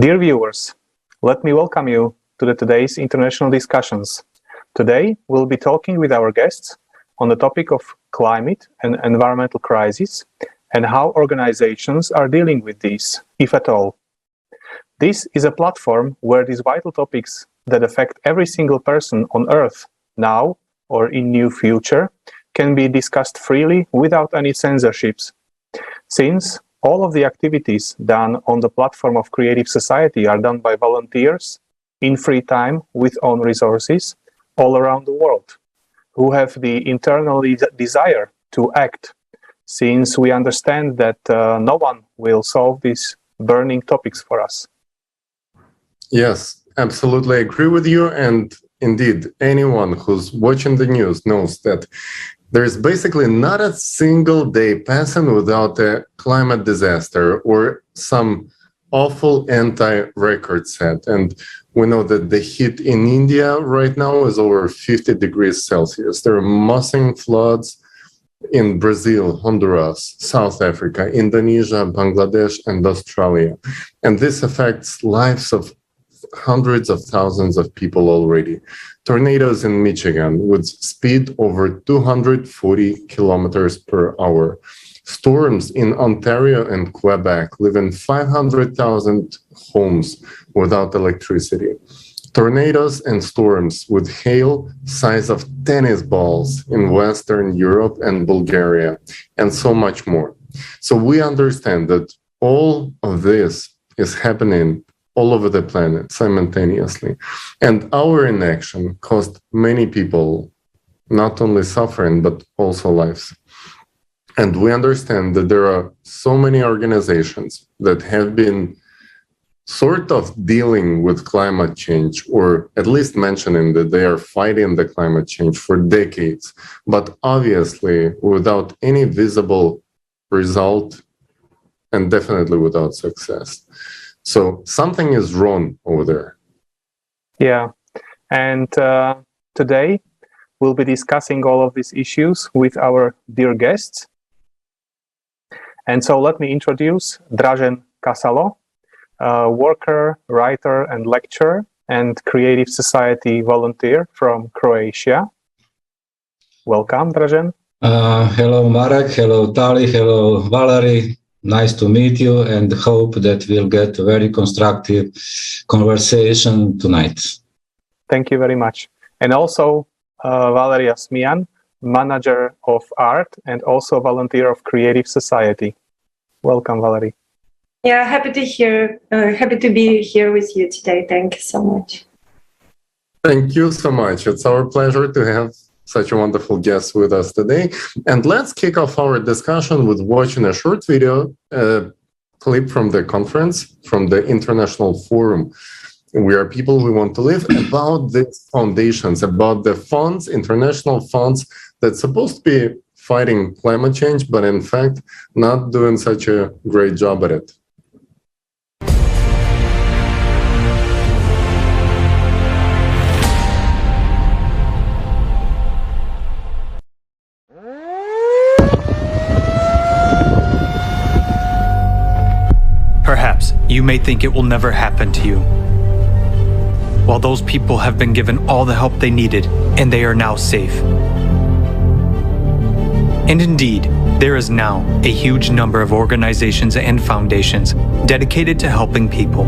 Dear viewers, let me welcome you to today's international discussions. Today, we'll be talking with our guests on the topic of climate and environmental crisis and how organizations are dealing with these, if at all. This is a platform where these vital topics that affect every single person on Earth, now or in near future, can be discussed freely without any censorships. Since all of the activities done on the platform of Creative Society are done by volunteers in free time with own resources all around the world, who have the internal desire to act, since we understand that no one will solve these burning topics for us. Yes, absolutely agree with you. And indeed, anyone who's watching the news knows that there is basically not a single day passing without a climate disaster or some awful anti-record set. And we know that the heat in India right now is over 50 degrees Celsius. There are massive floods in Brazil, Honduras, South Africa, Indonesia, Bangladesh, and Australia. And this affects lives of hundreds of thousands of people already. Tornadoes in Michigan with speed over 240 kilometers per hour. Storms in Ontario and Quebec, leaving 500,000 homes without electricity. Tornadoes and storms with hail size of tennis balls in Western Europe and Bulgaria, and so much more. So we understand that all of this is happening all over the planet simultaneously. And our inaction caused many people not only suffering, but also lives. And we understand that there are so many organizations that have been sort of dealing with climate change, or at least mentioning that they are fighting the climate change for decades, but obviously without any visible result and definitely without success. So something is wrong over there. Yeah, and today we'll be discussing all of these issues with our dear guests. And so let me introduce Dražen Kasalo, worker, writer, and lecturer, and Creative Society volunteer from Croatia. Welcome, Dražen. Hello, Marek. Hello, Tali. Hello, Valerie. Nice to meet you, and hope that we'll get a very constructive conversation tonight. Thank you very much. And also Valeria Smian, manager of art and also volunteer of Creative Society. Welcome, Valerie. Yeah, happy to be here with you today. Thank you so much. Thank you so much. It's our pleasure to have such a wonderful guest with us today. And let's kick off our discussion with watching a short video clip from the conference, from the International Forum. We Are People We Want to Live, about the foundations, about the funds, international funds that's supposed to be fighting climate change, but in fact, not doing such a great job at it. Perhaps you may think it will never happen to you. While those people have been given all the help they needed and they are now safe. And indeed, there is now a huge number of organizations and foundations dedicated to helping people.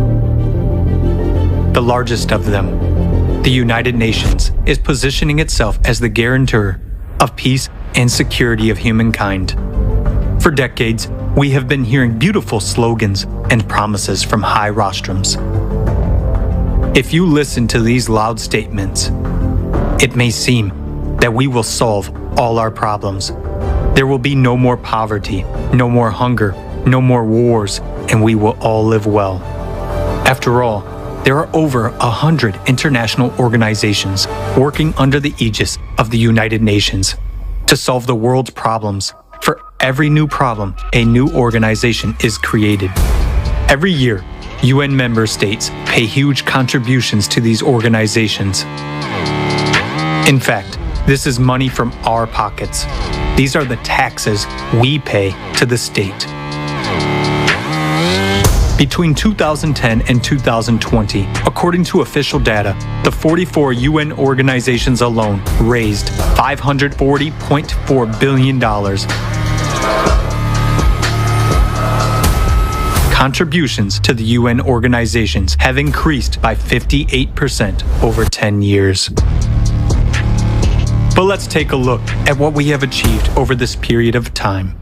The largest of them, the United Nations, is positioning itself as the guarantor of peace and security of humankind. For decades, we have been hearing beautiful slogans and promises from high rostrums. If you listen to these loud statements, it may seem that we will solve all our problems. There will be no more poverty, no more hunger, no more wars, and we will all live well. After all, there are over 100 international organizations working under the aegis of the United Nations to solve the world's problems. For every new problem, a new organization is created. Every year, UN member states pay huge contributions to these organizations. In fact, this is money from our pockets. These are the taxes we pay to the state. Between 2010 and 2020, according to official data, the 44 UN organizations alone raised $540.4 billion. Contributions to the UN organizations have increased by 58% over 10 years. But let's take a look at what we have achieved over this period of time.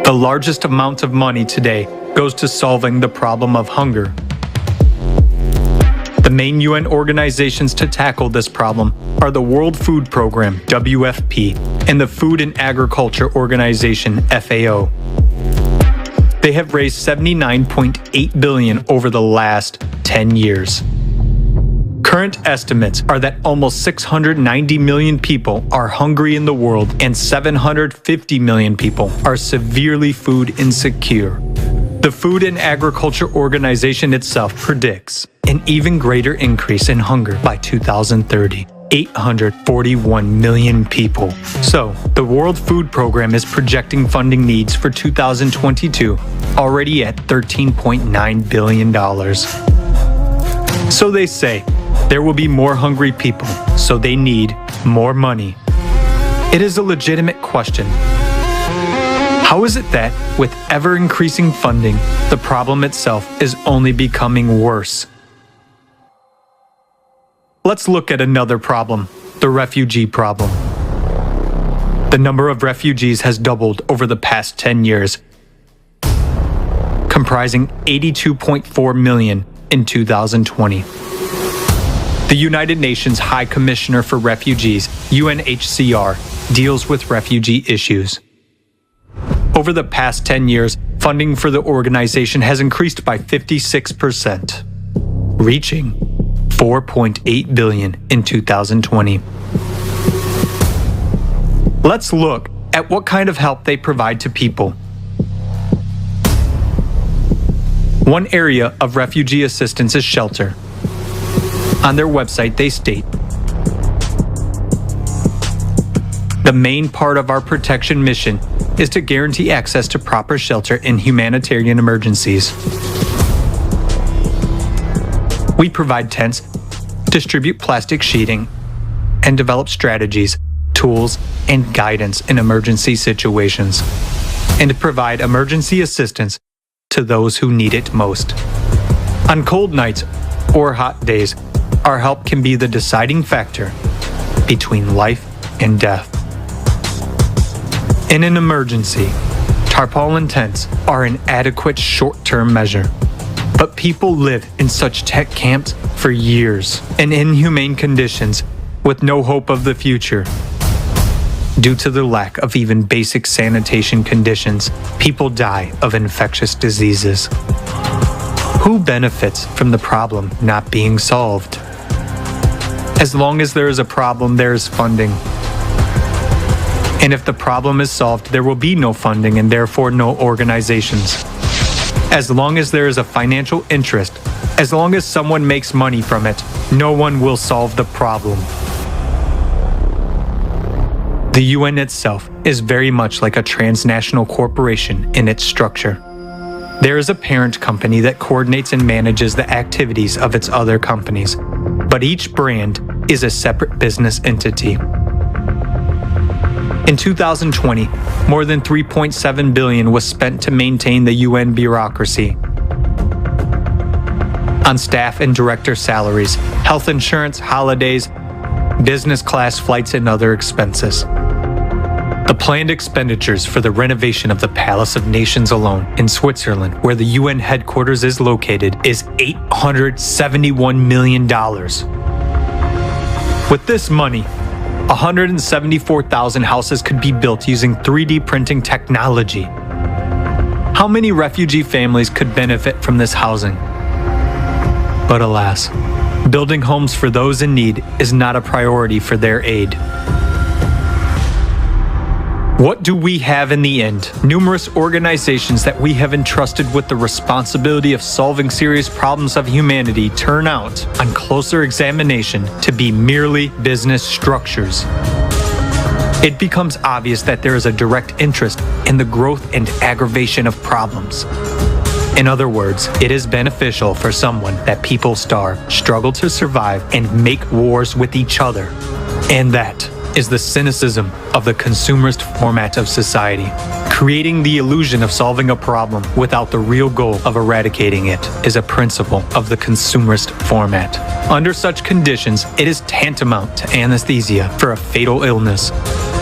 The largest amount of money today goes to solving the problem of hunger. The main UN organizations to tackle this problem are the World Food Program, WFP, and the Food and Agriculture Organization, FAO. They have raised $79.8 billion over the last 10 years. Current estimates are that almost 690 million people are hungry in the world and 750 million people are severely food insecure. The Food and Agriculture Organization itself predicts an even greater increase in hunger by 2030. 841 million people. So, the World Food Program is projecting funding needs for 2022 already at $13.9 billion. So they say, there will be more hungry people, so they need more money. It is a legitimate question. How is it that, with ever-increasing funding, the problem itself is only becoming worse? Let's look at another problem, the refugee problem. The number of refugees has doubled over the past 10 years, comprising 82.4 million in 2020. The United Nations High Commissioner for Refugees, UNHCR, deals with refugee issues. Over the past 10 years, funding for the organization has increased by 56%, reaching $4.8 billion in 2020. Let's look at what kind of help they provide to people. One area of refugee assistance is shelter. On their website, they state, "The main part of our protection mission is to guarantee access to proper shelter in humanitarian emergencies. We provide tents, distribute plastic sheeting, and develop strategies, tools, and guidance in emergency situations, and provide emergency assistance to those who need it most. On cold nights or hot days, our help can be the deciding factor between life and death. In an emergency, tarpaulin tents are an adequate short-term measure, but people live in such tent camps for years in inhumane conditions with no hope of the future. Due to the lack of even basic sanitation conditions, people die of infectious diseases. Who benefits from the problem not being solved? As long as there is a problem, there is funding. And if the problem is solved, there will be no funding and therefore no organizations. As long as there is a financial interest, as long as someone makes money from it, no one will solve the problem. The UN itself is very much like a transnational corporation in its structure. There is a parent company that coordinates and manages the activities of its other companies, but each brand is a separate business entity. In 2020, more than $3.7 billion was spent to maintain the UN bureaucracy on staff and director salaries, health insurance, holidays, business class flights, and other expenses. The planned expenditures for the renovation of the Palace of Nations alone in Switzerland, where the UN headquarters is located, is $871 million. With this money, 174,000 houses could be built using 3D printing technology. How many refugee families could benefit from this housing? But alas, building homes for those in need is not a priority for their aid. What do we have in the end? Numerous organizations that we have entrusted with the responsibility of solving serious problems of humanity turn out, on closer examination, to be merely business structures. it becomes obvious that there is a direct interest in the growth and aggravation of problems. In other words, it is beneficial for someone that people starve, struggle to survive, and make wars with each other. And that is the cynicism of the consumerist format of society, creating the illusion of solving a problem without the real goal of eradicating it is a principle of the consumerist format. Under such conditions, it is tantamount to anesthesia for a fatal illness.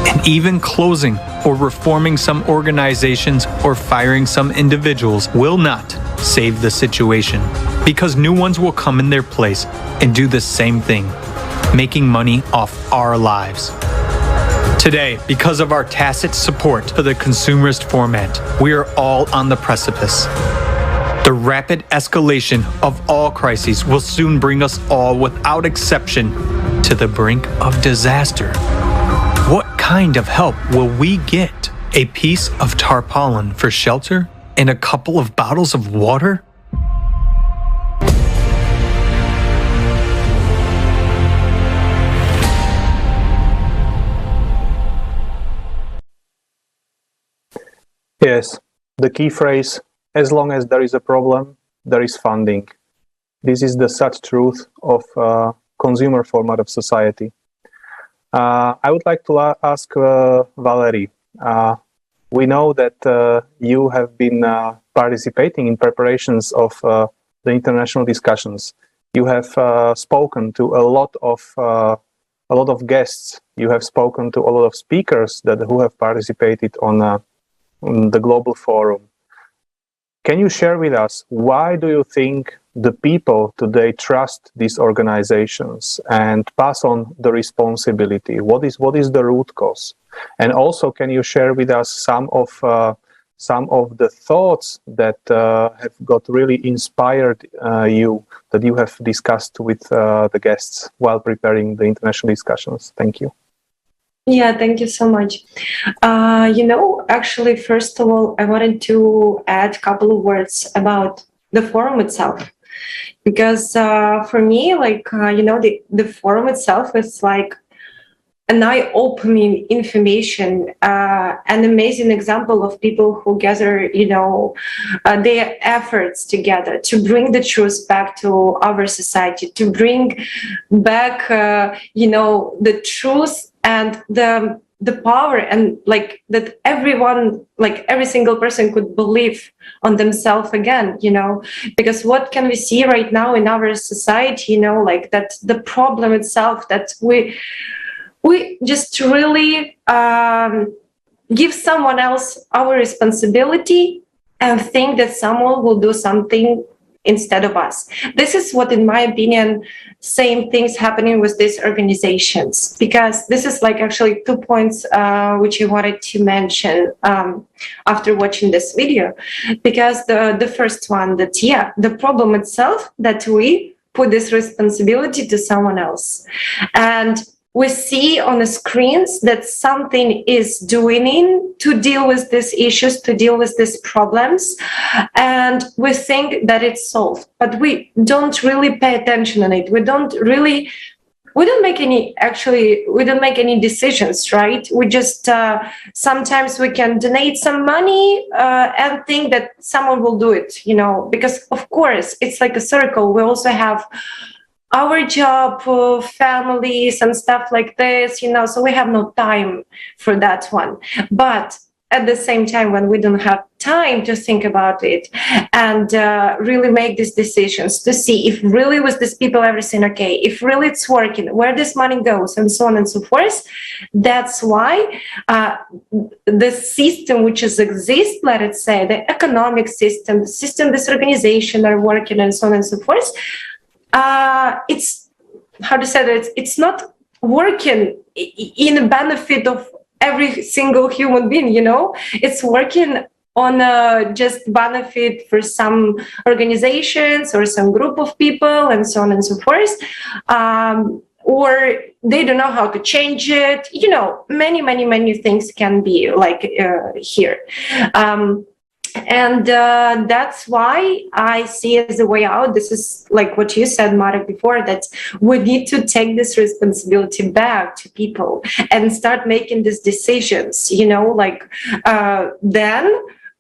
And even closing or reforming some organizations or firing some individuals will not save the situation, because new ones will come in their place and do the same thing, making money off our lives. Today, because of our tacit support for the consumerist format, we are all on the precipice. The rapid escalation of all crises will soon bring us all, without exception, to the brink of disaster. What kind of help will we get? A piece of tarpaulin for shelter and a couple of bottles of water? Yes, the key phrase, as long as there is a problem, there is funding. This is the sad truth of consumer format of society. I would like to ask Valerie. We know that you have been participating in preparations of the international discussions. You have spoken to a lot of guests. You have spoken to a lot of speakers who have participated on the global forum. Can you share with us, why do you think the people today trust these organizations and pass on the responsibility? What is the root cause? And also, can you share with us some of the thoughts that have got really inspired you, that you have discussed with the guests while preparing the international discussions? Thank you. Yeah, thank you so much. Actually, first of all, I wanted to add a couple of words about the forum itself. Because for me, the forum itself is like an eye-opening information, an amazing example of people who gather, their efforts together to bring the truth back to our society, to bring back, the truth and the power, and that everyone, every single person could believe on themselves again, because what can we see right now in our society, that the problem itself, that we just really give someone else our responsibility and think that someone will do something instead of us. This is what, in my opinion, same things happening with these organizations, because this is actually 2 points which I wanted to mention after watching this video. Because the first one, the problem itself, that we put this responsibility to someone else. And we see on the screens that something is doing to deal with these issues, to deal with these problems, and we think that it's solved, but we don't really pay attention on it. We don't make any decisions, right? We just sometimes we can donate some money and think that someone will do it, because of course it's like a circle. We also have our job, families and stuff like this, so we have no time for that one. But at the same time, when we don't have time to think about it and really make these decisions to see if really with these people everything okay, if really it's working, where this money goes, and so on and so forth, that's why the system which exists, let us say, the economic system, the system this organization are working, and so on and so forth, it's, how to say that, it's not working in the benefit of every single human being, it's working on just benefit for some organizations or some group of people, and so on and so forth, or they don't know how to change it, many things can be here. And that's why I see as a way out. This is like what you said, Marek, before, that we need to take this responsibility back to people and start making these decisions, then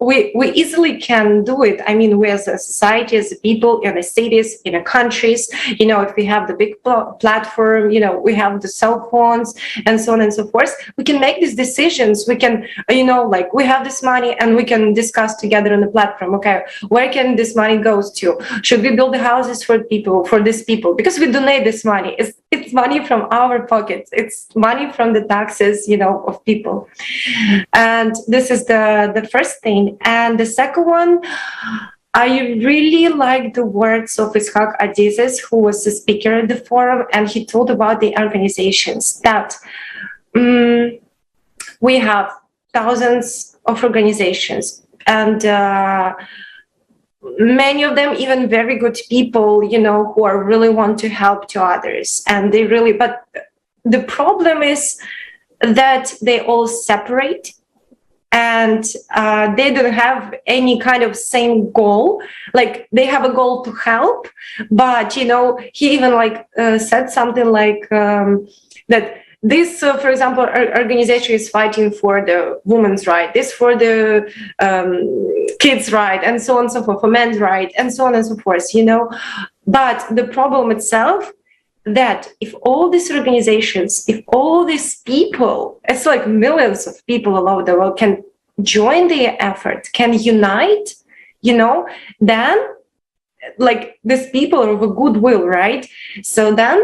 we easily can do it. I mean, we as a society, as a people, in the cities, in the countries, if we have the big platform, we have the cell phones and so on and so forth, we can make these decisions. We can, we have this money and we can discuss together on the platform. Okay, where can this money goes to? Should we build the houses for these people? Because we donate this money. It's money from our pockets. It's money from the taxes, of people. And this is the first thing. And the second one, I really like the words of Ishak Adizes, who was the speaker at the forum, and he told about the organizations that we have thousands of organizations, and many of them even very good people, who are really want to help to others, and but the problem is that they all separate. And they don't have any kind of same goal. Like, they have a goal to help, but he even said something like that this, for example, organization is fighting for the women's right, this for the kids' right, and so on and so forth, for men's right, and so on and so forth. But the problem itself, that if all these organizations, if all these people, it's like millions of people all over the world, can join the effort, can unite, then these people are of a goodwill, right? So then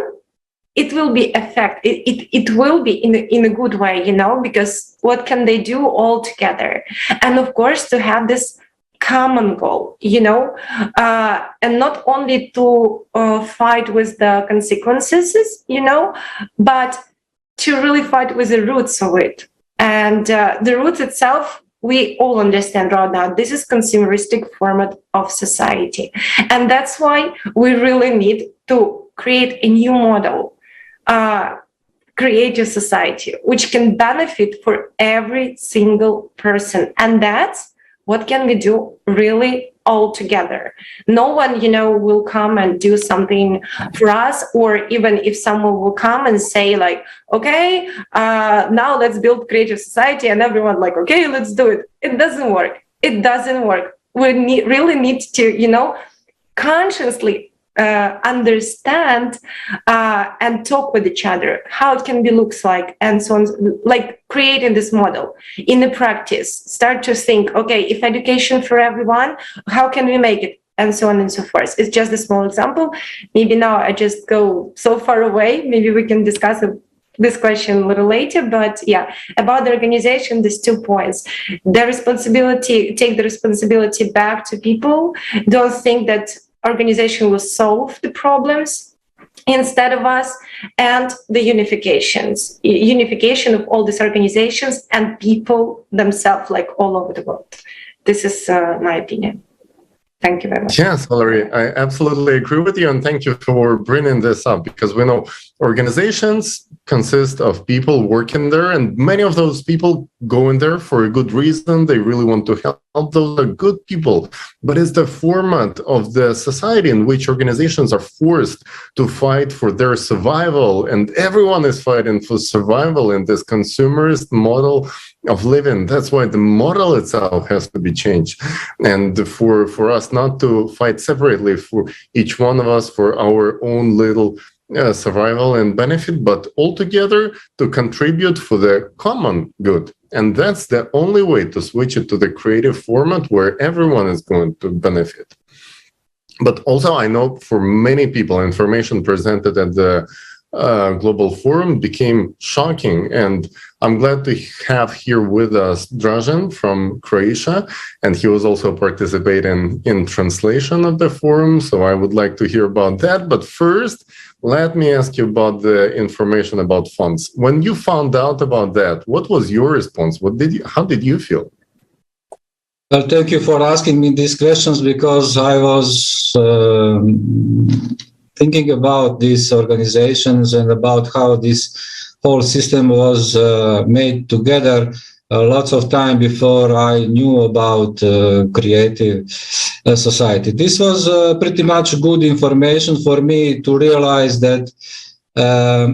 it will be it will be in a good way, because what can they do all together? And of course, to have this common goal, and not only to fight with the consequences, but to really fight with the roots of it. And the roots itself, we all understand right now, this is consumeristic format of society. And that's why we really need to create a new model, create a society which can benefit for every single person. And that's what can we do really all together. No one, will come and do something for us, or even if someone will come and say okay, now let's build creative society, and everyone okay, let's do it. It doesn't work. It doesn't work. We really need to, consciously understand and talk with each other how it can be looks like, and so on, creating this model in the practice. Start to think, okay, if education for everyone, how can we make it, and so on and so forth. It's just a small example. Maybe now I just go so far away. Maybe we can discuss this question a little later, but about the organization, these 2 points. The responsibility, take the responsibility back to people. Don't think that organization will solve the problems instead of us, and the unification of all these organizations and people themselves, all over the world. This is my opinion. Thank you very much. Yes, Valeria, I absolutely agree with you, and thank you for bringing this up, because we know organizations consist of people working there, and many of those people go in there for a good reason. They really want to help. Those are good people, but it's the format of the society in which organizations are forced to fight for their survival, and everyone is fighting for survival in this consumerist model of living. That's why the model itself has to be changed, and for us not to fight separately for each one of us for our own little survival and benefit, but altogether to contribute for the common good. And that's the only way to switch it to the creative format where everyone is going to benefit. But also, I know for many people, information presented at the Global Forum became shocking. And I'm glad to have here with us Dražen from Croatia, and he was also participating in translation of the forum. So I would like to hear about that. But first, let me ask you about the information about funds. When you found out about that, what was your response? How did you feel? Well, thank you for asking me these questions, because I was thinking about these organizations and about how this whole system was made together. lots of time before I knew about creative society. This was pretty much good information for me to realize that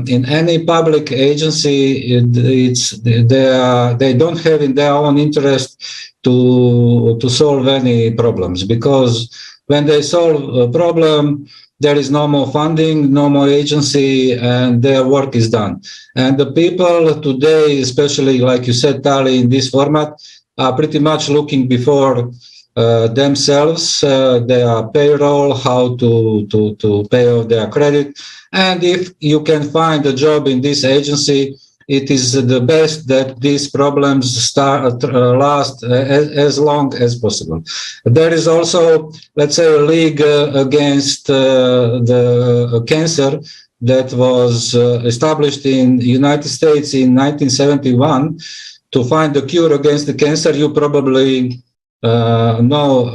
in any public agency, they don't have in their own interest to solve any problems, because when they solve a problem, there is no more funding, no more agency, and their work is done. And the people today, especially like you said, Tali, in this format, are pretty much looking before themselves, their payroll, how to pay off their credit. And if you can find a job in this agency, it is the best that these problems last as long as possible. There is also, let's say, a league against the cancer that was established in the United States in 1971 to find a cure against the cancer. You probably know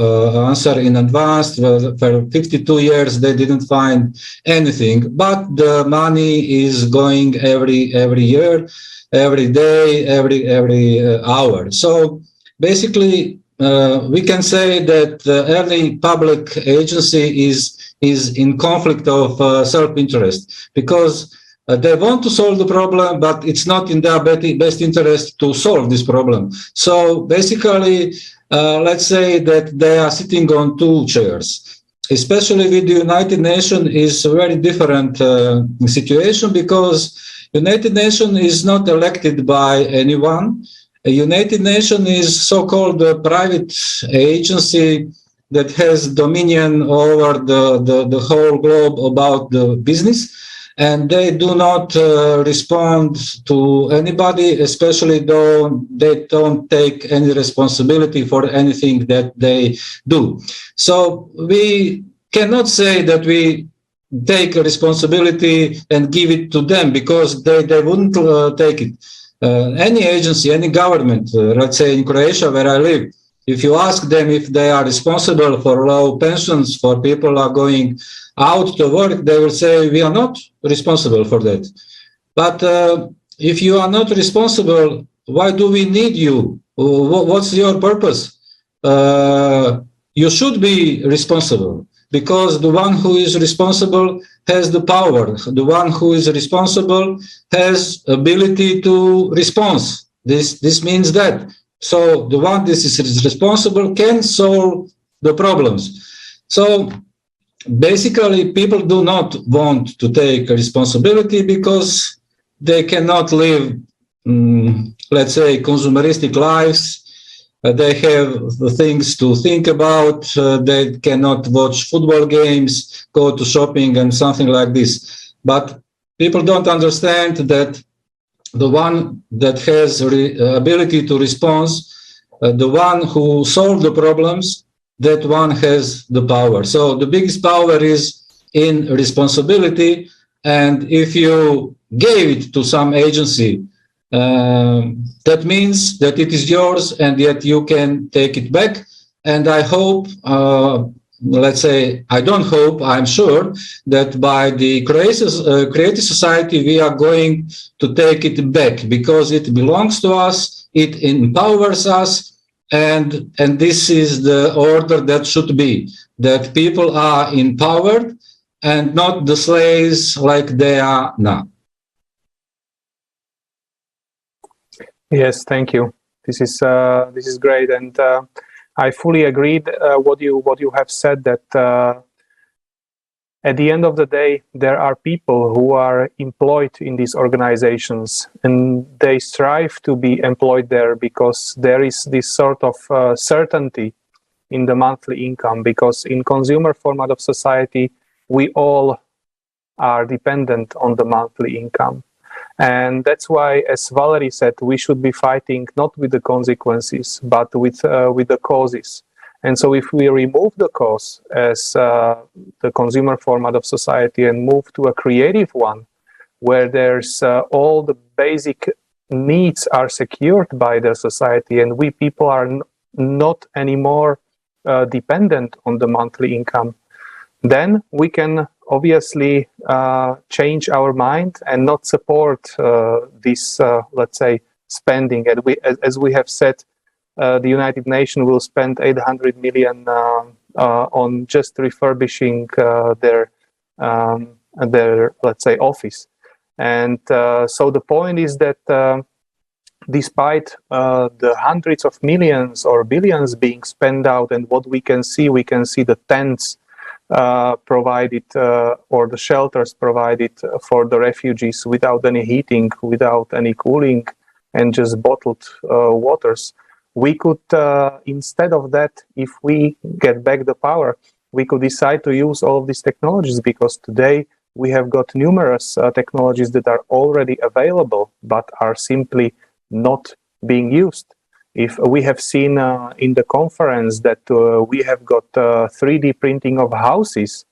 answer in advance. For 52 years, they didn't find anything, but the money is going every year, every day, every hour. So basically, we can say that any public agency is in conflict of self-interest, because they want to solve the problem, but it's not in their best interest to solve this problem. So basically, let's say that they are sitting on two chairs. Especially with the United Nations is a very different situation, because United Nations is not elected by anyone. A United Nations is so-called a private agency that has dominion over the whole globe about the business. And they do not respond to anybody, especially though they don't take any responsibility for anything that they do. So we cannot say that we take a responsibility and give it to them, because they wouldn't take it. Any agency, any government, let's say in Croatia where I live, if you ask them if they are responsible for low pensions for people who are going out to work, they will say, we are not responsible for that. But if you are not responsible, why do we need you? What's your purpose? You should be responsible, because the one who is responsible has the power. The one who is responsible has ability to respond. This means that. So the one that is responsible can solve the problems. So basically, people do not want to take responsibility because they cannot live, let's say, consumeristic lives. They have things to think about. They cannot watch football games, go to shopping, and something like this. But people don't understand that the one that has ability to respond, the one who solves the problems, that one has the power. So the biggest power is in responsibility. And if you gave it to some agency, that means that it is yours and yet you can take it back. And I hope, let's say, I don't hope, I'm sure that by the Creative Society, we are going to take it back, because it belongs to us, it empowers us. And this is the order that should be, that people are empowered and not the slaves like they are now. Yes, thank you. This is great, and I fully agree what you have said, that at the end of the day, there are people who are employed in these organizations, and they strive to be employed there because there is this sort of certainty in the monthly income, because in consumer format of society, we all are dependent on the monthly income. And that's why, as Valerie said, we should be fighting not with the consequences, but with the causes. And so if we remove the cause as the consumer format of society and move to a creative one, where there's all the basic needs are secured by the society, and we people are not anymore dependent on the monthly income, then we can obviously change our mind and not support this, let's say, spending. And as we have said, the United Nations will spend 800 million on just refurbishing their let's say office. And so the point is that despite the hundreds of millions or billions being spent out, and what we can see the tents provided or the shelters provided for the refugees without any heating, without any cooling, and just bottled waters. We could, instead of that, if we get back the power, we could decide to use all of these technologies, because today we have got numerous technologies that are already available but are simply not being used. If we have seen in the conference that we have got 3D printing of houses,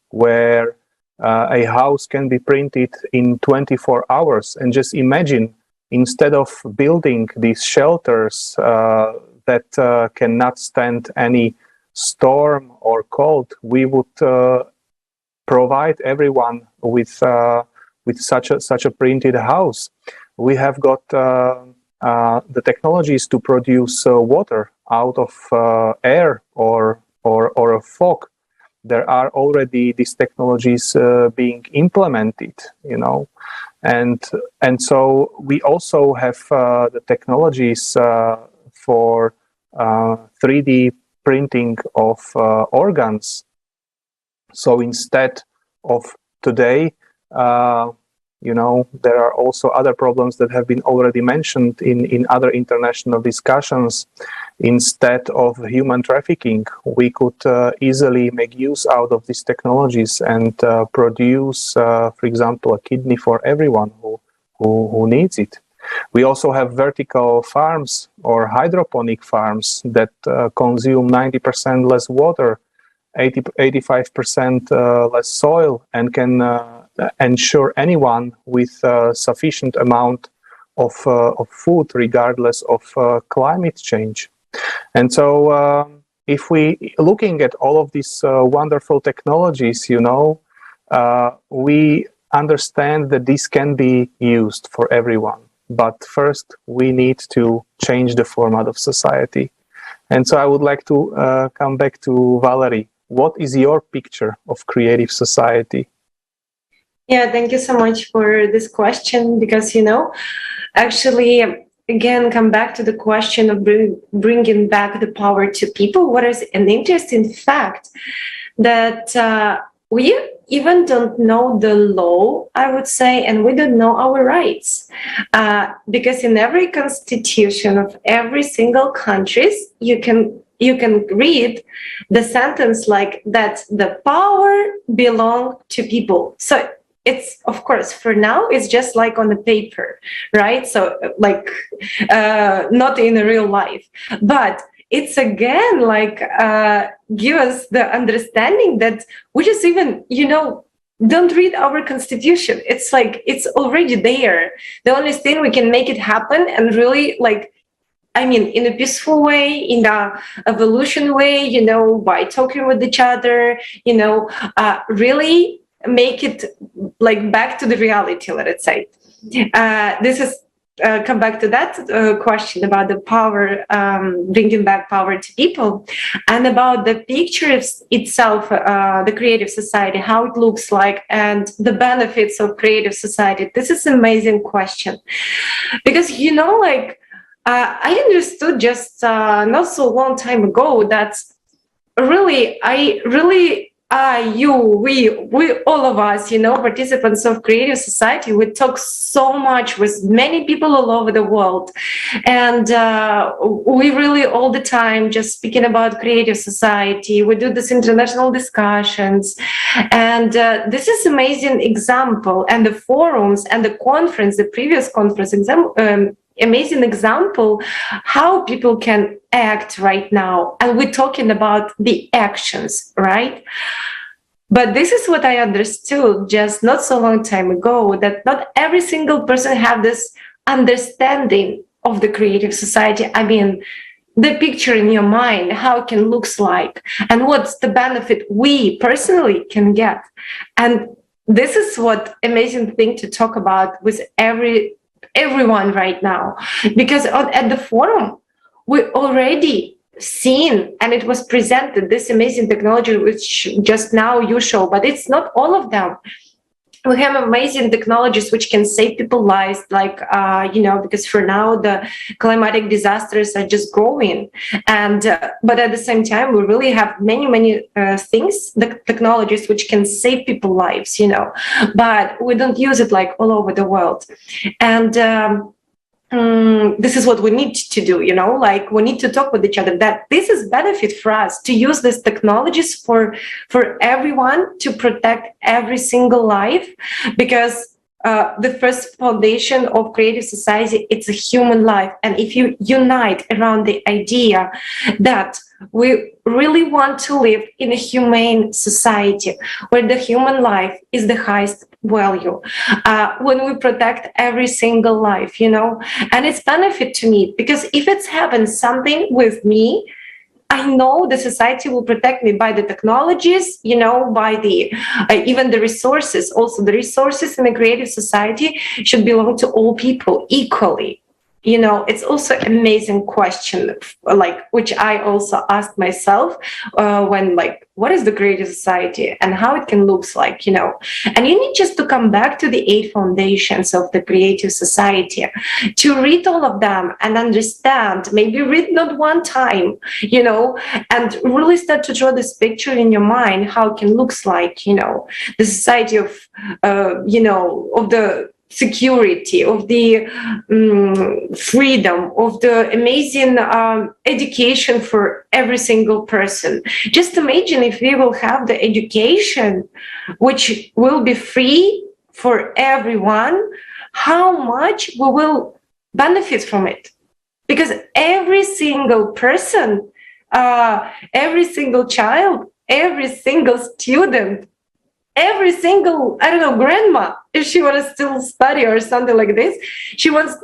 where a house can be printed in 24 hours. And just imagine, instead of building these shelters that cannot stand any storm or cold, we would provide everyone with such a printed house. We have got the technologies to produce water out of air or a fog. There are already these technologies being implemented, and so we also have the technologies for 3D printing of organs. So instead of today, there are also other problems that have been already mentioned in other international discussions. Instead of human trafficking, we could easily make use out of these technologies and produce, for example, a kidney for everyone who needs it. We also have vertical farms or hydroponic farms that consume 90% less water, 85% less soil, and can ensure anyone with sufficient amount of food, regardless of climate change. And so if we looking at all of these wonderful technologies, we understand that this can be used for everyone. But first, we need to change the format of society. And so I would like to come back to Valerie. What is your picture of creative society? Yeah, thank you so much for this question, because, actually, again, come back to the question of bringing back the power to people. What is an interesting fact that we even don't know the law, I would say, and we don't know our rights. Because in every constitution of every single country, you can read the sentence like that the power belongs to people. So it's, of course, for now, it's just like on the paper, right? So like not in real life. But it's again like give us the understanding that we just even, don't read our constitution. It's like it's already there. The only thing we can make it happen and really in a peaceful way, in the evolution way, by talking with each other, really make it like back to the reality, let's say. This is come back to that question about the power, bringing back power to people, and about the picture itself, the creative society, how it looks like, and the benefits of creative society. This is an amazing question, because I understood just not so long time ago that we all of us, participants of creative society, we talk so much with many people all over the world. And we really all the time just speaking about creative society. We do this international discussions. And this is amazing example. And the forums and the conference, the previous conference amazing example how people can act right now. And we're talking about the actions, right? But this is what I understood just not so long time ago, that not every single person have this understanding of the creative society. I mean, the picture in your mind, how it can looks like, and what's the benefit we personally can get. And this is what amazing thing to talk about with every everyone right now, because at the forum we already seen and it was presented this amazing technology which just now you show, but it's not all of them. We have amazing technologies which can save people's lives, like because for now the climatic disasters are just growing, and but at the same time we really have many things, the technologies which can save people's lives, but we don't use it like all over the world. And this is what we need to do, like we need to talk with each other that this is benefit for us to use these technologies for everyone, to protect every single life, because the first foundation of creative society, it's a human life. And if you unite around the idea that we really want to live in a humane society where the human life is the highest value, when we protect every single life, and it's benefit to me, because if it's happened something with me, I know the society will protect me by the technologies, by the even the resources. Also, the resources in a creative society should belong to all people equally. It's also an amazing question, like, which I also asked myself when, like, what is the creative society and how it can look like, And you need just to come back to the 8 foundations of the creative society, to read all of them and understand, maybe read not one time, and really start to draw this picture in your mind, how it can look like, the society of, of the security, of the freedom, of the amazing education for every single person. Just imagine if we will have the education which will be free for everyone, how much we will benefit from it. Because every single person, every single child, every single student, every single, grandma, if she wants to still study or something like this, she wants,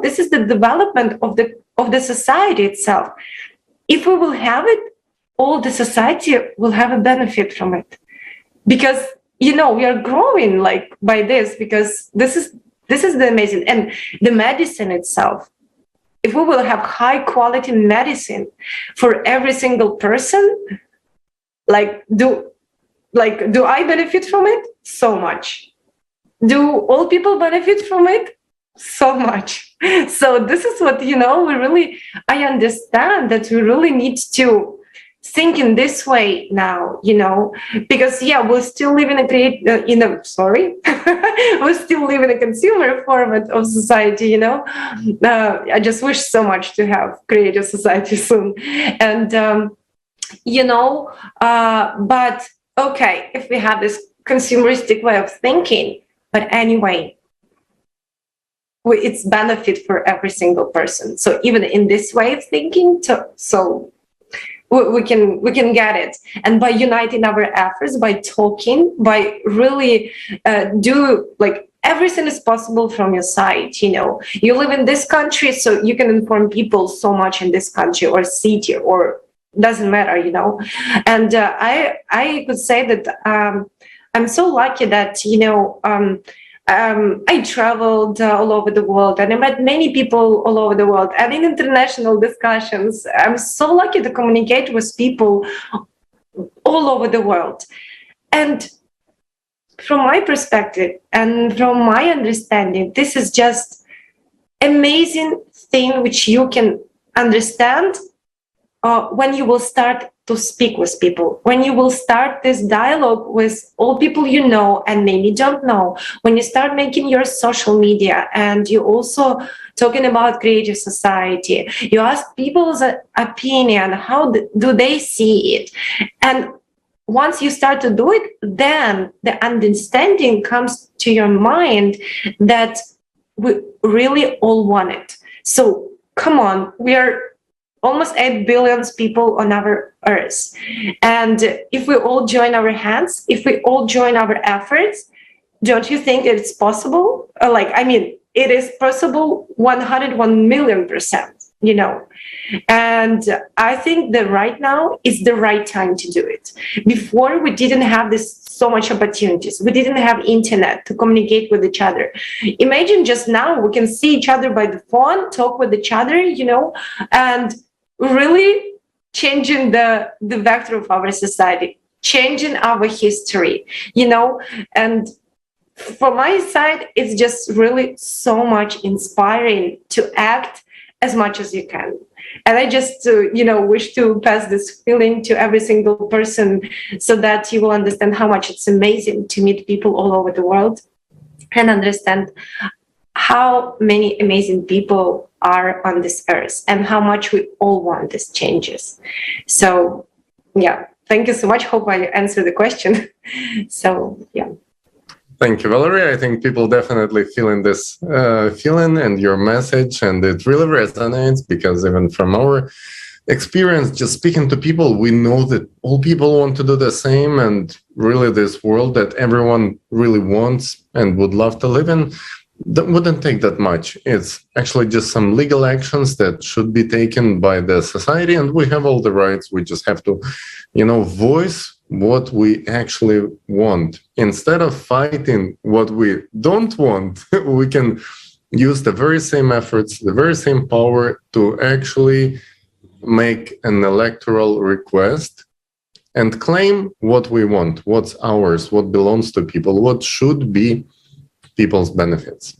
this is the development of the society itself. If we will have it, all the society will have a benefit from it. Because, we are growing by this, because this is the amazing. And the medicine itself, if we will have high quality medicine for every single person, do I benefit from it? So much. Do all people benefit from it? So much. So this is what, I understand that we really need to think in this way now, because we still live in we still live in a consumer format of society, I just wish so much to have creative society soon. And, but okay, if we have this consumeristic way of thinking, but anyway, it's benefit for every single person. So even in this way of thinking, so we can get it. And by uniting our efforts, by talking, by really everything is possible from your side. You live in this country, so you can inform people so much in this country or city, or doesn't matter, And I could say that I'm so lucky that I traveled all over the world, and I met many people all over the world, and in international discussions, I'm so lucky to communicate with people all over the world. And from my perspective and from my understanding, this is just amazing thing which you can understand when you will start to speak with people, when you will start this dialogue with all people and maybe don't know, when you start making your social media and you also talking about creative society, you ask people's opinion, how do they see it? And once you start to do it, then the understanding comes to your mind that we really all want it. So come on, we are almost 8 billion people on our earth. And if we all join our hands, if we all join our efforts, don't you think it's possible? It is possible 101 million%. you know. And I think that right now is the right time to do it. Before, we didn't have so much opportunities. We didn't have internet to communicate with each other. Imagine just now we can see each other by the phone, talk with each other, you know, and really changing the vector of our society, changing our history, you know. And from my side, it's just really so much inspiring to act as much as you can. And I just, wish to pass this feeling to every single person so that you will understand how much it's amazing to meet people all over the world and understand how many amazing people are on this earth and how much we all want these changes. So, yeah, thank you so much. Hope I answered the question. So, yeah. Thank you, Valeria. I think people definitely feeling this feeling and your message, and it really resonates because even from our experience, just speaking to people, we know that all people want to do the same, and really this world that everyone really wants and would love to live in, that wouldn't take that much. It's actually just some legal actions that should be taken by the society, and we have all the rights. We just have to, voice what we actually want. Instead of fighting what we don't want, we can use the very same efforts, the very same power to actually make an electoral request and claim what we want, what's ours, what belongs to people, what should be people's benefits.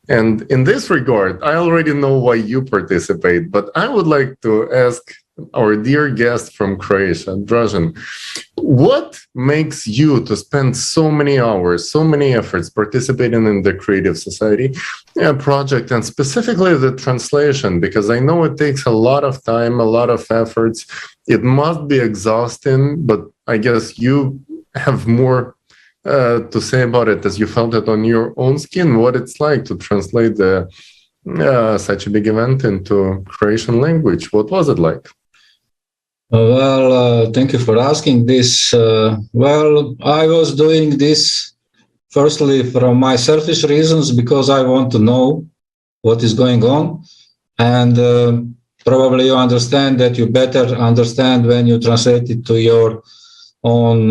And in this regard, I already know why you participate, but I would like to ask our dear guest from Croatia, Dražen, what makes you to spend so many hours, so many efforts participating in the Creative Society project, and specifically the translation? Because I know it takes a lot of time, a lot of efforts. It must be exhausting, but I guess you have more to say about it as you felt it on your own skin, what it's like to translate such a big event into Croatian language. What was it like? Well, thank you for asking this. Well, I was doing this firstly from my selfish reasons, because I want to know what is going on. And probably you understand that you better understand when you translate it to your own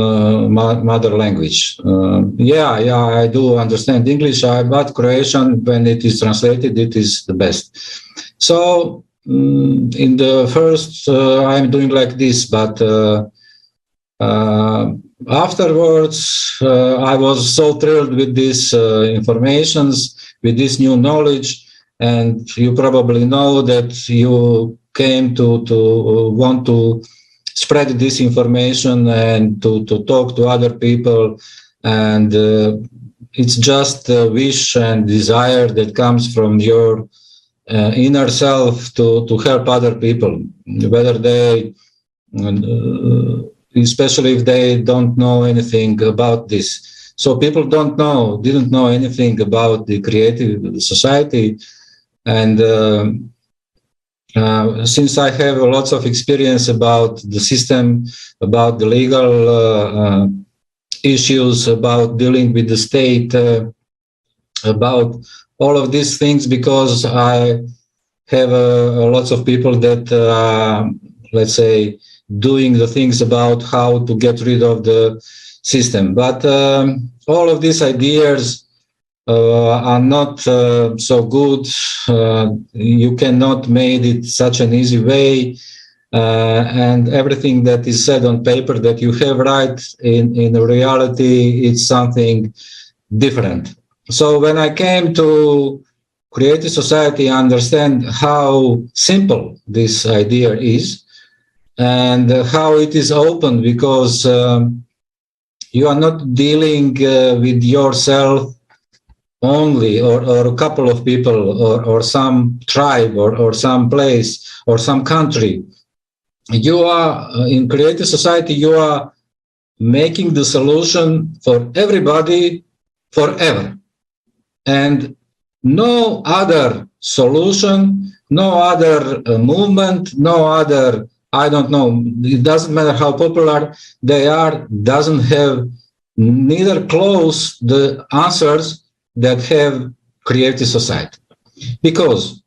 mother language. I do understand English, but Croatian, when it is translated, it is the best. So in the first, I'm doing like this, but afterwards, I was so thrilled with these informations, with this new knowledge, and you probably know that you came to want to spread this information and to talk to other people, and it's just a wish and desire that comes from your inner self to help other people, whether they, especially if they don't know anything about this. So people didn't know anything about the Creative Society, and since I have lots of experience about the system, about the legal issues, about dealing with the state, about all of these things, because I have lots of people that, let's say, doing the things about how to get rid of the system. But all of these ideas are not so good. You cannot make it such an easy way. And everything that is said on paper that you have right, in reality, it's something different. So when I came to Creative Society, I understand how simple this idea is and how it is open, because you are not dealing with yourself only, or a couple of people, or some tribe, or some place, or some country. You are, in Creative Society, you are making the solution for everybody forever. And no other solution, no other movement, no other, I don't know, it doesn't matter how popular they are, doesn't have neither close the answers that have Creative Society. Because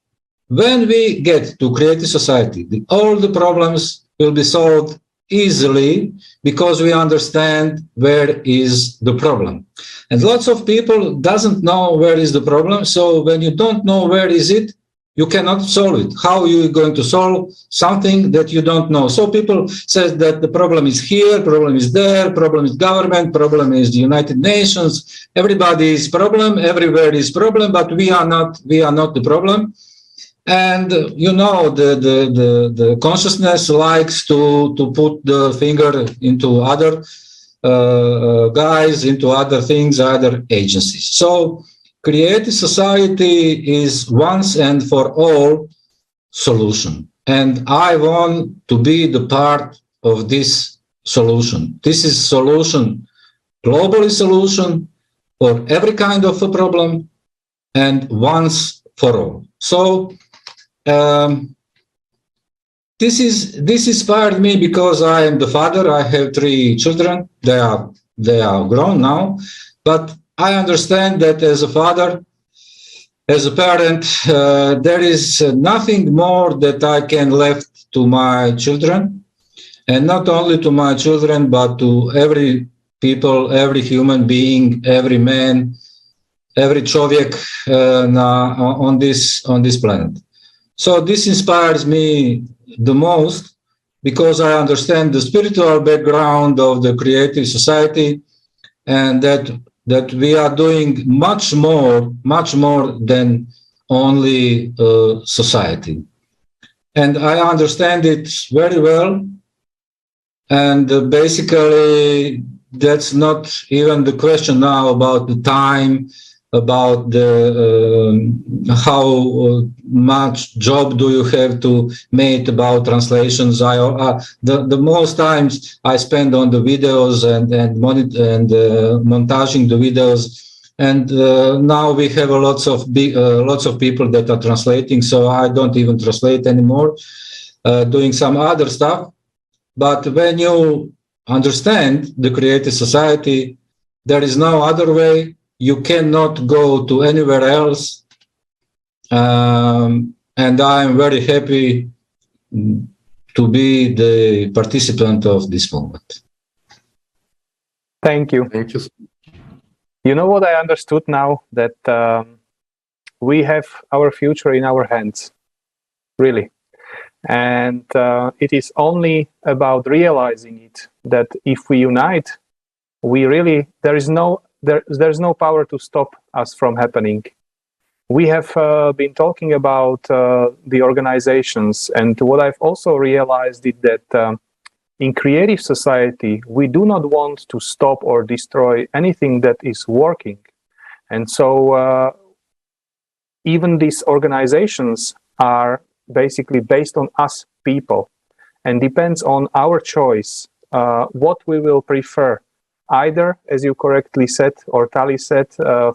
when we get to creative society, all the problems will be solved easily because we understand where is the problem. And lots of people doesn't know where is the problem. So when you don't know where is it, you cannot solve it. How are you going to solve something that you don't know? So people say that the problem is here, problem is there, problem is government, problem is the United Nations. Everybody is problem, everywhere is problem, but we are not the problem. And you know, the consciousness likes to put the finger into other guys, into other things, other agencies. So creative society is once and for all solution. And I want to be the part of this solution. This is solution, globally solution for every kind of a problem and once for all. So this inspired me because I am the father. I have 3 children. They are grown now, but I understand that as a father, as a parent, there is nothing more that I can left to my children, and not only to my children, but to every people, every human being, every man, every človek on this planet. So this inspires me the most because I understand the spiritual background of the creative society, and that we are doing much more than only society. And I understand it very well. And basically, that's not even the question now about the time, about how much job do you have to make about translations. The most times I spend on the videos and montaging the videos, and now we have lots of people that are translating, so I don't even translate anymore, doing some other stuff. But when you understand the creative society, there is no other way. You cannot go to anywhere else. And I'm very happy to be the participant of this movement. Thank you. Thank you. You know what I understood now? That we have our future in our hands, really. And it is only about realizing it, that if we unite, there's no power to stop us from happening. We have been talking about the organizations, and what I've also realized is that in creative society, we do not want to stop or destroy anything that is working. And so even these organizations are basically based on us people, and depends on our choice what we will prefer. Either, as you correctly said, or Tali said,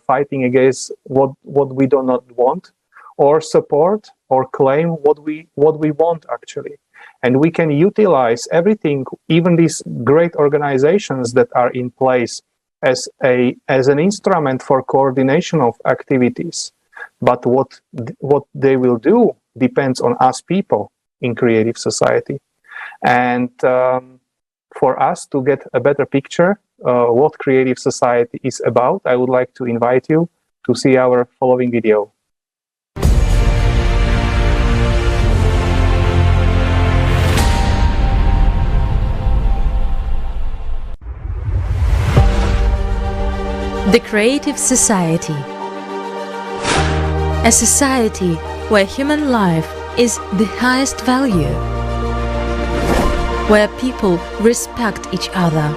fighting against what we do not want, or support or claim what we want actually. And we can utilize everything, even these great organizations that are in place, as an instrument for coordination of activities. But what they will do depends on us people in creative society. And for us to get a better picture what creative society is about, I would like to invite you to see our following video. The Creative Society. A society where human life is the highest value, where people respect each other.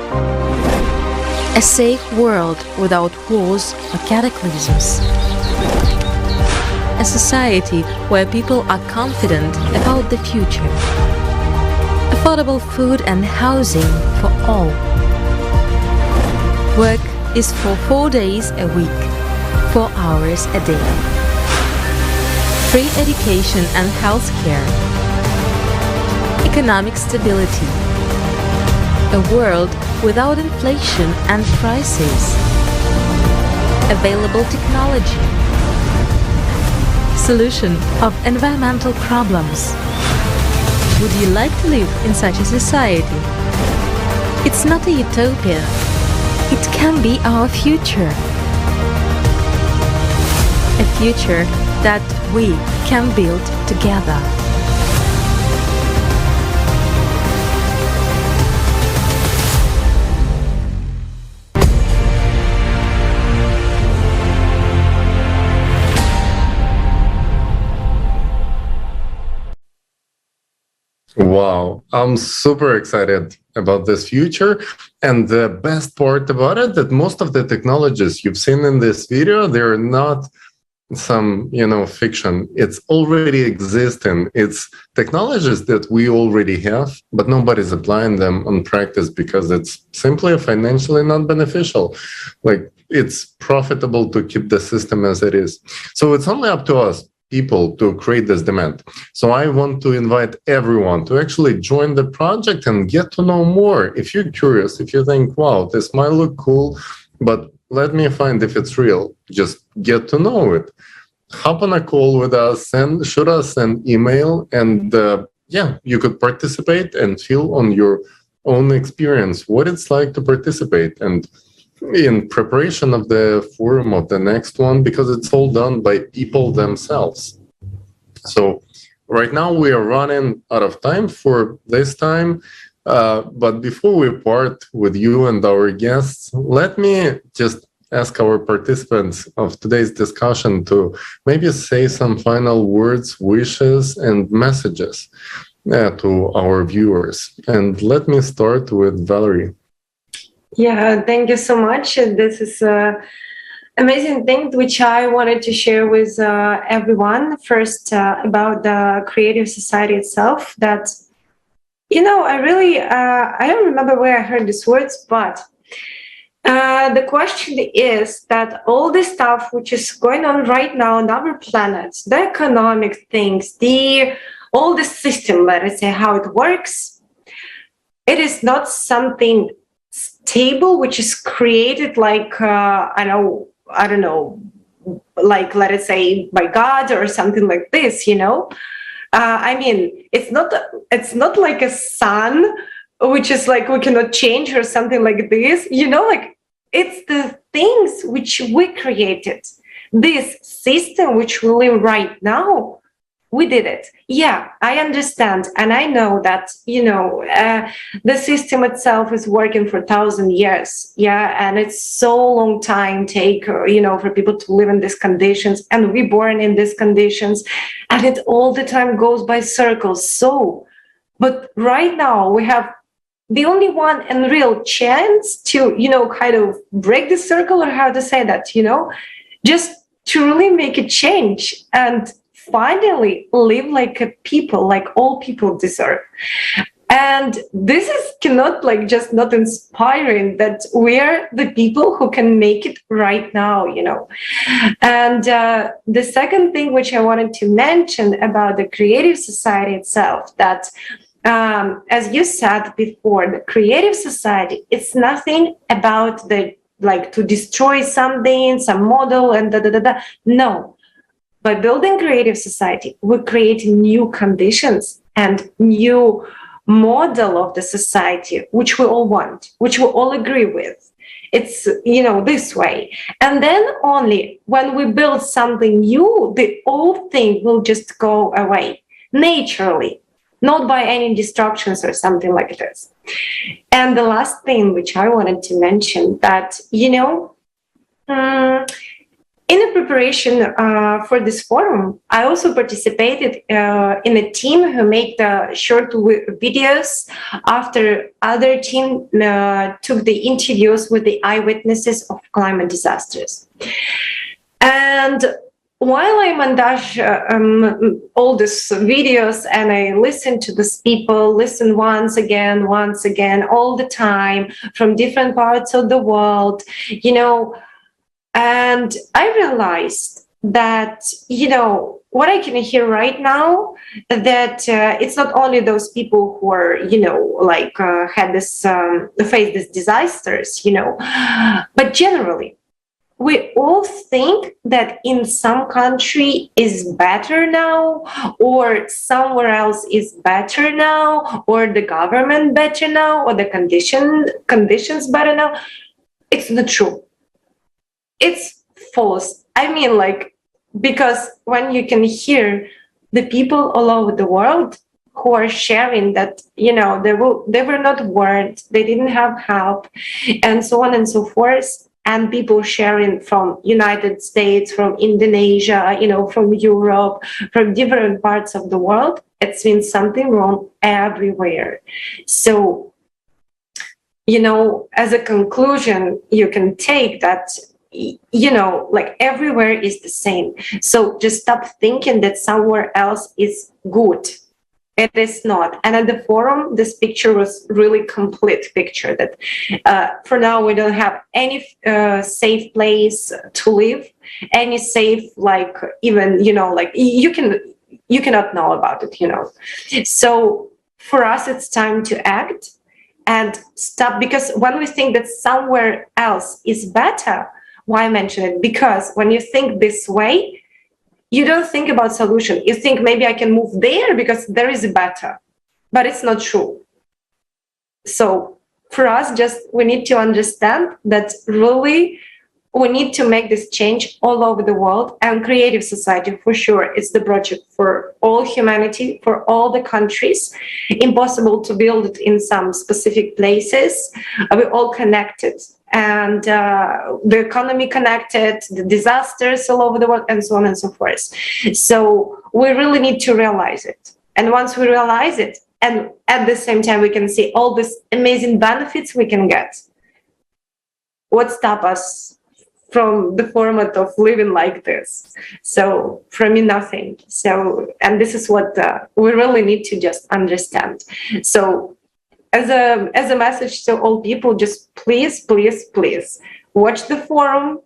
A safe world without wars or cataclysms. A society where people are confident about the future. Affordable food and housing for all. Work is for 4 days a week, 4 hours a day. Free education and health care. Economic stability. A world without inflation and crises. Available technology. solution of environmental problems. Would you like to live in such a society? It's not a utopia. It can be our future. A future that we can build together. Wow, I'm super excited about this future. And the best part about it, that most of the technologies you've seen in this video, they're not some, fiction. It's already existing. It's technologies that we already have, but nobody's applying them on practice because it's simply financially not beneficial. Like, it's profitable to keep the system as it is. So it's only up to us, people, to create this demand. So I want to invite everyone to actually join the project and get to know more. If you're curious, if you think, wow, this might look cool, but let me find if it's real, just get to know it. Hop on a call with us and shoot us an email, and you could participate and feel on your own experience what it's like to participate. And in preparation of the forum of the next one, because it's all done by people themselves. So right now we are running out of time for this time. But before we part with you and our guests, let me just ask our participants of today's discussion to maybe say some final words, wishes, and messages to our viewers. And let me start with Valerie. Yeah, thank you so much. This is an amazing thing which I wanted to share with everyone. First, about the creative society itself. That, I don't remember where I heard these words, but the question is that all the stuff which is going on right now on our planet, the economic things, all the system, let us say, how it works, it is not something stable which is created like I don't know, like, let us say, by God or something like this. It's not like a sun which is like we cannot change or something like this. It's the things which we created. This system which we live right now, we did it. Yeah, I understand. And I know that, the system itself is working for 1,000 years. Yeah. And it's so long time take, for people to live in these conditions, and we born in these conditions, and it all the time goes by circles. So, but right now we have the only one and real chance to, kind of break the circle, or how to say that, just to really make a change and finally live like a people, like all people deserve. And this is just not inspiring that we're the people who can make it right now, And the second thing which I wanted to mention about the creative society itself, that as you said before, the creative society, it's nothing about to destroy something, some model and No. By building creative society, we create new conditions and new model of the society, which we all want, which we all agree with. It's, this way. And then only when we build something new, the old thing will just go away naturally, not by any destructions or something like this. And the last thing which I wanted to mention, that, in the preparation for this forum, I also participated in a team who made the short videos after other team took the interviews with the eyewitnesses of climate disasters. And while I montage all these videos and I listen to these people, listen once again, all the time from different parts of the world, and I realized that, what I can hear right now, that it's not only those people who are, had this, faced these disasters, but generally, we all think that in some country is better now, or somewhere else is better now, or the government better now, or the conditions better now. It's not true. It's false. I mean, like, because when you can hear the people all over the world who are sharing that, you know, they were not warned, they didn't have help, and so on and so forth. And people sharing from United States, from Indonesia, you know, from Europe, from different parts of the world, it's been something wrong everywhere. So, you know, as a conclusion, you can take that, you know, like everywhere is the same. So just stop thinking that somewhere else is good. It is not. And at the forum, this picture was really complete picture that for now we don't have any safe place to live, any safe, like, even, you know, like you cannot know about it, you know. So for us, it's time to act and stop, because when we think that somewhere else is better, why mention it? Because when you think this way, you don't think about solution. You think maybe I can move there because there is better, but it's not true. So for us, just we need to understand that really we need to make this change all over the world, and creative society, for sure, it's the project for all humanity, for all the countries. Impossible to build it in some specific places. We're all connected. And the economy connected, the disasters all over the world, and so on and so forth. So we really need to realize it. And once we realize it, and at the same time we can see all these amazing benefits we can get, what stops us from the format of living like this? So for me, nothing. So, and this is what we really need to just understand. So as a message to all people, just please watch the forum,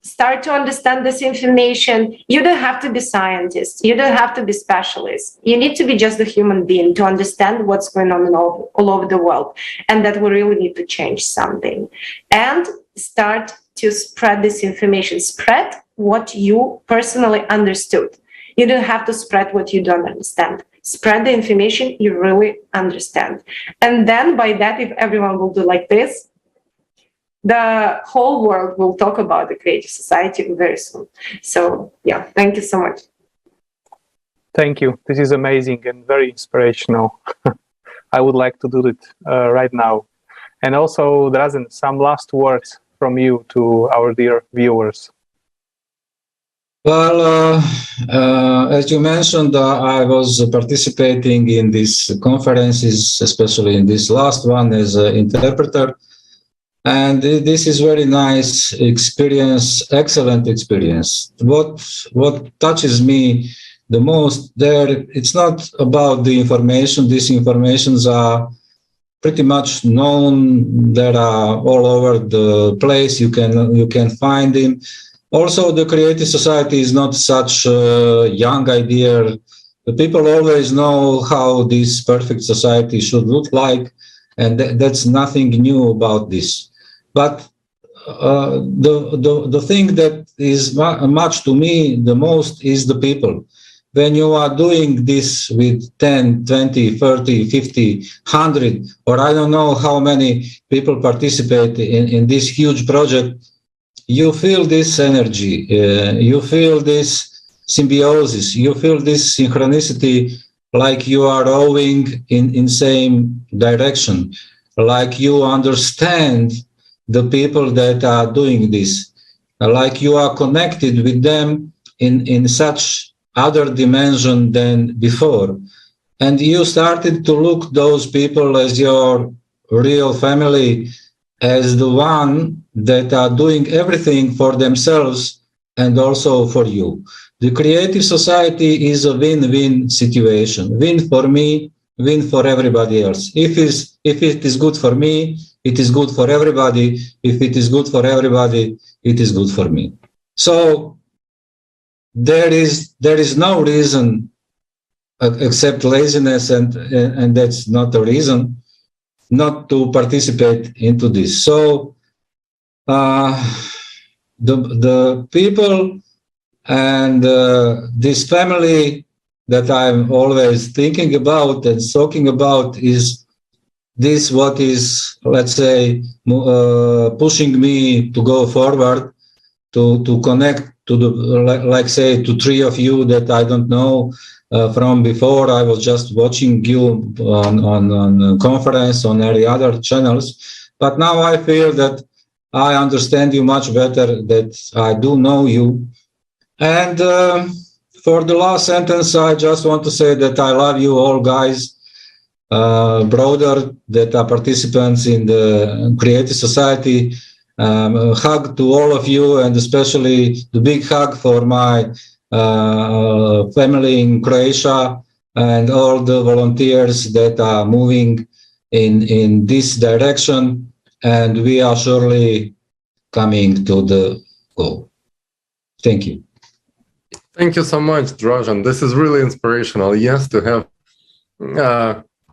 start to understand this information. You don't have to be scientists, you don't have to be specialists. You need to be just a human being to understand what's going on all over the world, and that we really need to change something. And start to spread this information. Spread what you personally understood. You don't have to spread what you don't understand. Spread the information you really understand. And then by that, if everyone will do like this, the whole world will talk about the creative society very soon. So yeah, thank you so much. Thank you. This is amazing and very inspirational. I would like to do it right now. And also, Dražen, some last words from you to our dear viewers. Well, as you mentioned, I was participating in these conferences, especially in this last one as an interpreter. And this is very nice experience, excellent experience. What touches me the most there, it's not about the information. These informations are pretty much known. They are all over the place. You can find them. Also, the creative society is not such a young idea. The people always know how this perfect society should look like, and that's nothing new about this. But the thing that is much to me the most is the people. When you are doing this with 10, 20, 30, 50, 100, or I don't know how many people participate in this huge project, you feel this energy, you feel this symbiosis, you feel this synchronicity, like you are rowing in same direction, like you understand the people that are doing this, like you are connected with them in such other dimension than before. And you started to look those people as your real family, as the one that are doing everything for themselves and also for you. The creative society is a win-win situation. Win for me, win for everybody else. If it is good for me, it is good for everybody. If it is good for everybody, it is good for me. So there is no reason except laziness, and that's not a reason not to participate into this. So the people and this family that I'm always thinking about and talking about is this what is, let's say, pushing me to go forward, to connect to the, like say, to three of you that I don't know from before. I was just watching you on a conference, on any other channels, but now I feel that I understand you much better, that I do know you. And for the last sentence, I just want to say that I love you all, guys, brother that are participants in the Creative Society. A hug to all of you, and especially the big hug for my family in Croatia and all the volunteers that are moving in this direction. And we are surely coming to the goal. Thank you. Thank you so much, Dražen. This is really inspirational. Yes, to have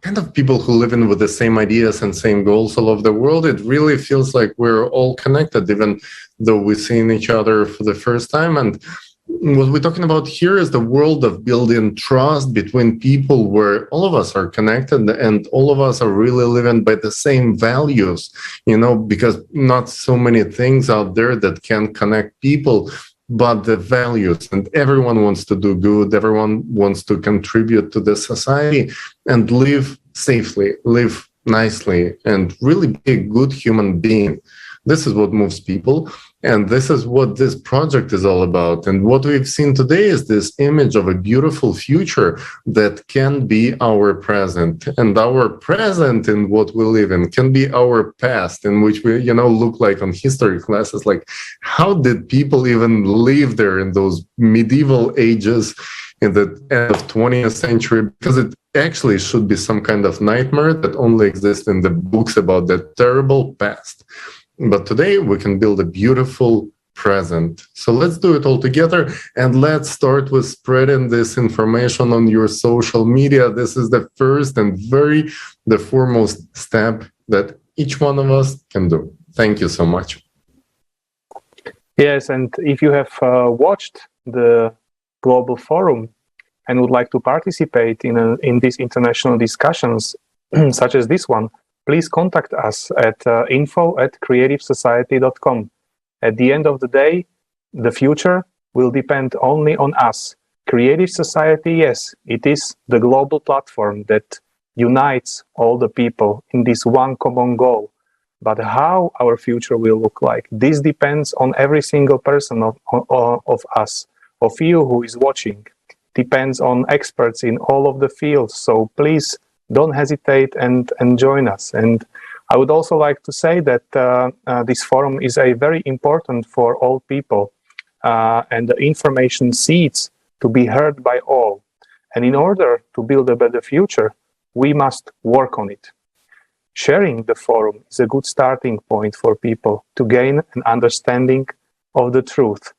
kind of people who live in with the same ideas and same goals all over the world. It really feels like we're all connected, even though we're seeing each other for the first time. And what we're talking about here is the world of building trust between people, where all of us are connected and all of us are really living by the same values, because not so many things out there that can connect people, but the values, and everyone wants to do good, everyone wants to contribute to the society and live safely, live nicely, and really be a good human being. This is what moves people, and this is what this project is all about. And what we've seen today is this image of a beautiful future that can be our present, and our present in what we live in can be our past, in which we, look like on history classes, like how did people even live there in those medieval ages in the end of 20th century? Because it actually should be some kind of nightmare that only exists in the books about the terrible past. But today we can build a beautiful present. So let's do it all together, and let's start with spreading this information on your social media. This is the first and the foremost step that each one of us can do. Thank you so much. Yes, and if you have watched the Global Forum and would like to participate in these international discussions, such as this one, please contact us at info@creativesociety.com. At the end of the day, the future will depend only on us. Creative Society, yes, it is the global platform that unites all the people in this one common goal. But how our future will look like, this depends on every single person of us, of you who is watching. Depends on experts in all of the fields. So please don't hesitate and join us. And I would also like to say that this forum is very important for all people, and the information seeds to be heard by all. And in order to build a better future, we must work on it. Sharing the forum is a good starting point for people to gain an understanding of the truth.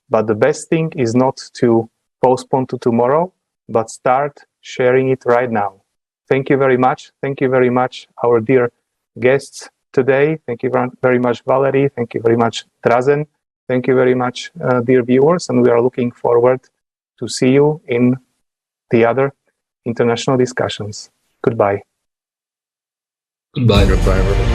But the best thing is not to postpone to tomorrow, but start sharing it right now. Thank you very much. Thank you very much, our dear guests today. Thank you very much, Valerie. Thank you very much, Dražen. Thank you very much, dear viewers. And we are looking forward to see you in the other international discussions. Goodbye. Goodbye. Goodbye, everyone.